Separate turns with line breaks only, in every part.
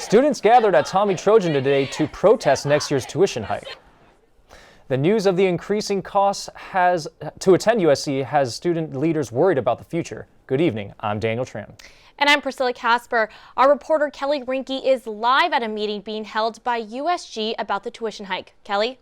Students gathered at Tommy Trojan today to protest next year's tuition hike. The news of the increasing costs to attend USC has student leaders worried about the future. Good evening, I'm Daniel Tran.
And I'm Priscilla Casper. Our reporter Kelly Reinke is live at a meeting being held by USG about the tuition hike. Kelly?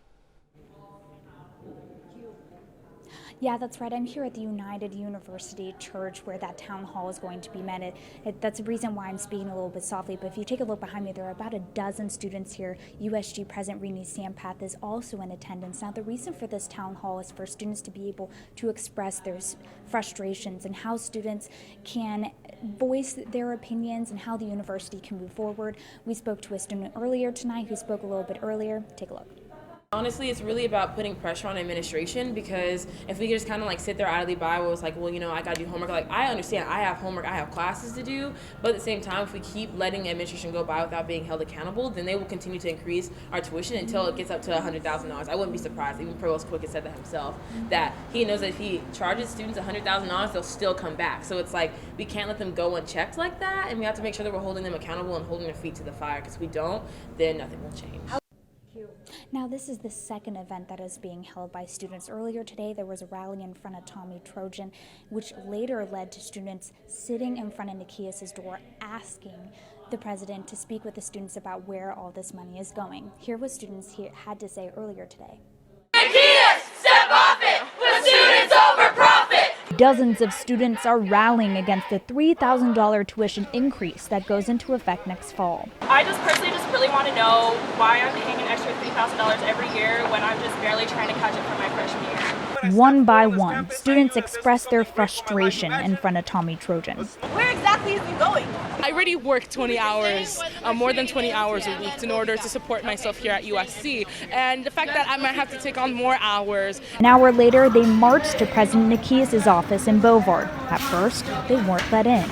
Yeah, that's right. I'm here at the United University Church where that town hall is going to be met. That's the reason why I'm speaking a little bit softly. But if you take a look behind me, there are about a dozen students here. USG President RINI SAMPATH is also in attendance. Now, the reason for this town hall is for students to be able to express their frustrations and how students can voice their opinions and how the university can move forward. We spoke to a student earlier tonight who spoke a little bit earlier. Take a look.
Honestly, it's really about putting pressure on administration, because if we just kind of like sit there idly by where it's like, well, you know, I got to do homework. Like, I understand I have homework, I have classes to do, but at the same time, if we keep letting administration go by without being held accountable, then they will continue to increase our tuition until it gets up to $100,000. I wouldn't be surprised. Even Provost Quick has said that himself, that he knows that if he charges students $100,000, they'll still come back. So it's like, we can't let them go unchecked like that, and we have to make sure that we're holding them accountable and holding their feet to the fire, because if we don't, then nothing will change.
Now, this is the second event that is being held by students. Earlier today, there was a rally in front of Tommy Trojan, which later led to students sitting in front of Nikias's door asking the president to speak with the students about where all this money is going. Here what students had to say earlier today.
Nikias, step off it! Put students over profit!
Dozens of students are rallying against the $3,000 tuition increase that goes into effect next fall.
I just personally really want to know why I'm paying an extra $3,000 every year when I'm just barely trying to catch up for my freshman year.
One by one, students express their frustration in front of Tommy Trojan.
Where exactly is he going?
I already work 20 hours, more than 20 hours a week in order to support myself here at USC. And the fact that I might have to take on more hours.
An hour later, they marched to President Nikias's office in Beauvoir. At first, they weren't let in.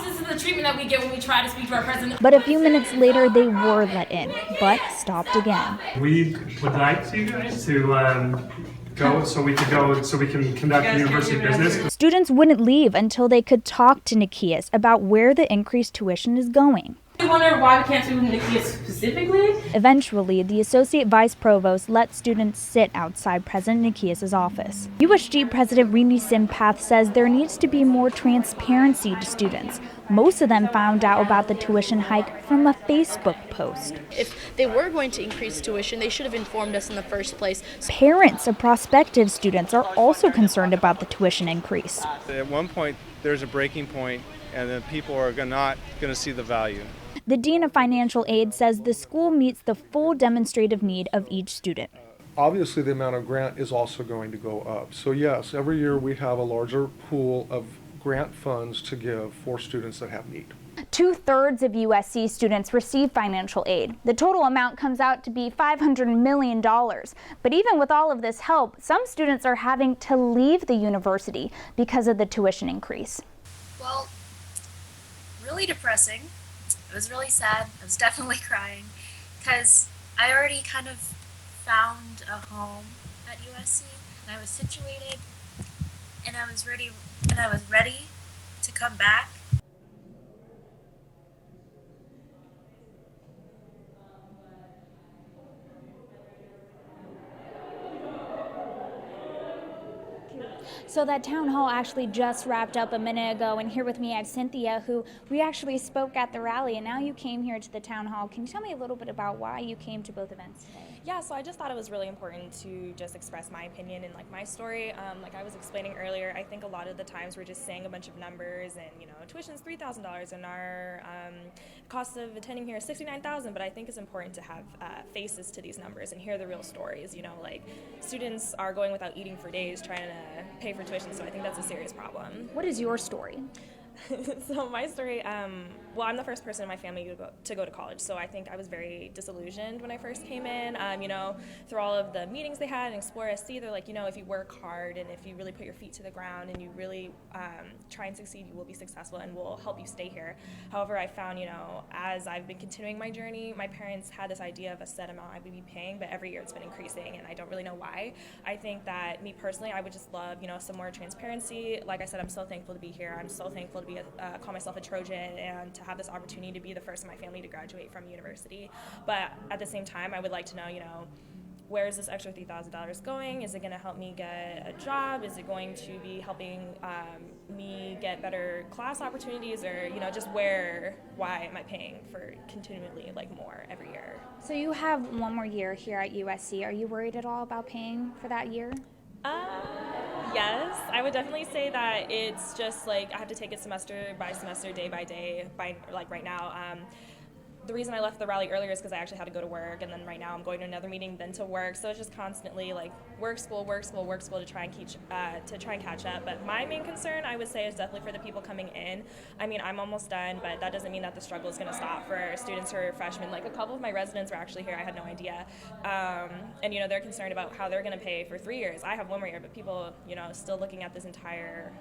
This is the treatment that we get when we try to speak to our president.
But a few minutes later, they were let in, but stopped again.
We would like you guys to go so we can conduct the university business.
Students wouldn't leave until they could talk to Nikias about where the increased tuition is going.
We wonder why we can't speak with Nikias specifically.
Eventually, the Associate Vice Provost let students sit outside President Nikias's office. USG President RINI SAMPATH says there needs to be more transparency to students. Most of them found out about the tuition hike from a Facebook post.
If they were going to increase tuition, they should have informed us in the first place.
Parents of prospective students are also concerned about the tuition increase.
At one point, there's a breaking point, and then people are not going to see the value.
The Dean of Financial Aid says the school meets the full demonstrative need of each student.
Obviously, the amount of grant is also going to go up. So yes, every year we have a larger pool of grant funds to give for students that have need.
2/3 of USC students receive financial aid. The total amount comes out to be $500 million. But even with all of this help, some students are having to leave the university because of the tuition increase.
Well, really depressing. It was really sad. I was definitely crying because I already kind of found a home at USC, and I was situated, and I was ready to come back. So that town hall actually just wrapped up a minute ago, and here with me I have Cynthia, who we actually spoke at the rally, and now you came here to the town hall. Can you tell me a little bit about why you came to both events today?
Yeah, so I just thought it was really important to just express my opinion and like my story. Like I was explaining earlier, I think a lot of the times we're just saying a bunch of numbers, and you know, tuition's $3,000 and our cost of attending here is $69,000. But I think it's important to have faces to these numbers and hear the real stories. You know, like students are going without eating for days trying to pay for tuition, so I think that's a serious problem.
What is your story?
So my story, well, I'm the first person in my family to go to college, so I think I was very disillusioned when I first came in. You know, through all of the meetings they had in Explore SC, they're like, you know, if you work hard and if you really put your feet to the ground and you really try and succeed, you will be successful and will help you stay here. However, I found, you know, as I've been continuing my journey, my parents had this idea of a set amount I would be paying, but every year it's been increasing, and I don't really know why. I think that me personally, I would just love, you know, some more transparency. Like I said, I'm so thankful to be here. I'm so thankful to be call myself a Trojan and to have this opportunity to be the first in my family to graduate from university. But at the same time, I would like to know, where is this extra $3,000 going? Is it going to help me get a job? Is it going to be helping me get better class opportunities, or just why am I paying for continually more every year?
So you have one more year here at USC. Are you worried at all about paying for that year?
Yes, I would definitely say that it's just I have to take it semester by semester, day by day. Right now. The reason I left the rally earlier is because I actually had to go to work, and then right now I'm going to another meeting, then to work. So it's just constantly work, school to try and catch up. But my main concern, I would say, is definitely for the people coming in. I mean, I'm almost done, but that doesn't mean that the struggle is going to stop for students who are freshmen. A couple of my residents were actually here. I had no idea, and they're concerned about how they're going to pay for 3 years. I have one more year, but people, still looking at this entire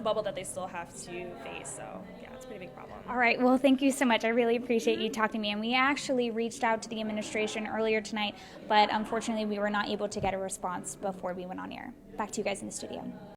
bubble that they still have to face. So yeah, it's a pretty big problem.
All right, well, thank you so much. I really appreciate you talking to me. And we actually reached out to the administration earlier tonight, but unfortunately we were not able to get a response before we went on air. Back to you guys in the studio.